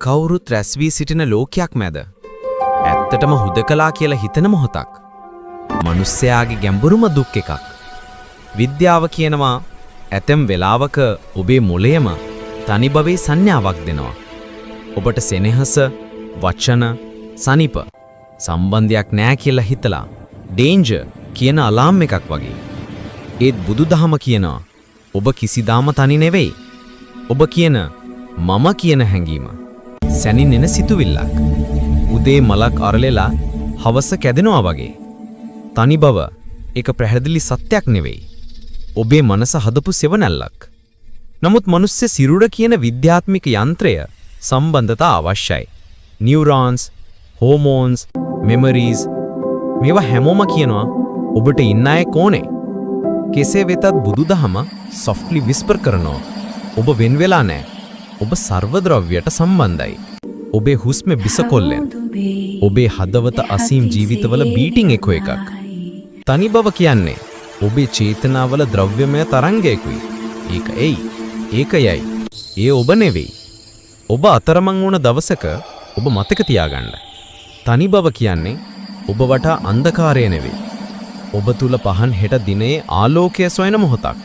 කවුරුත් රැස් වී සිටින ලෝකයක් මැද ඇත්තටම හුදකලා කියලා හිතන මොහොතක්. මිනිස්යාගේ ගැඹුරුම දුක් එකක්. විද්‍යාව කියනවා ඇතැම් වෙලාවක ඔබේ මොළයම තනි බවේ සංඥාවක් දෙනවා. ඔබට සෙනෙහස, වචන, සනීප සම්බන්ධයක් නැහැ කියලා හිතලා ඩේන්ජර් කියන අලාම් එකක් වගේ. ඒත් බුදුදහම කියනවා ඔබ කිසිදාම තනි නෙවෙයි. ඔබ කියන මම කියන හැඟීම සැනින්ෙන සිතුවිල්ලක්. උදේ මලක් අරලෙලා හවස කැදෙනවා වගේ. තනි බව එක පැහැදිලි සත්‍යක් නෙවෙයි. ඔබේ මනස හදපු සෙවණැල්ලක්. නමුත් මිනිස් සිරුර කියන විද්‍යාත්මික යන්ත්‍රය සම්බන්ධතා අවශ්‍යයි. නියුරෝන්ස්, හෝමෝන්ස්, මෙමරීස් මේවා හැමෝම කියනවා ඔබට ඉන්න අය කොනේ. කෙසේ වෙතත් බුදුදහම සොෆ්ට්ලි විස්පර් කරනවා. ඔබ වෙන් වෙලා නැහැ. ඔබ සර්වද්‍රව්‍යයට සම්බන්ධයි. ඔබේ හුස්ම බිසකොල්ලෙන්. ඔබේ හදවත අසීම් ජීවිතවල බීටින් එක එකක්. තනි බව කියන්නේ ඔබේ චේතනාවල ද්‍රව්‍යමය තරංගයකුයි. ඒකයයි. ඒ ඔබ නෙවෙයි. ඔබ අතරමං වුණ දවසක ඔබ මතක තියාගන්න. තනි බව කියන්නේ ඔබ වටා අන්ධකාරය නෙවෙයි. ඔබ තුල පහන් හෙට දිනේ ආලෝකය සොයන මොහොතක්.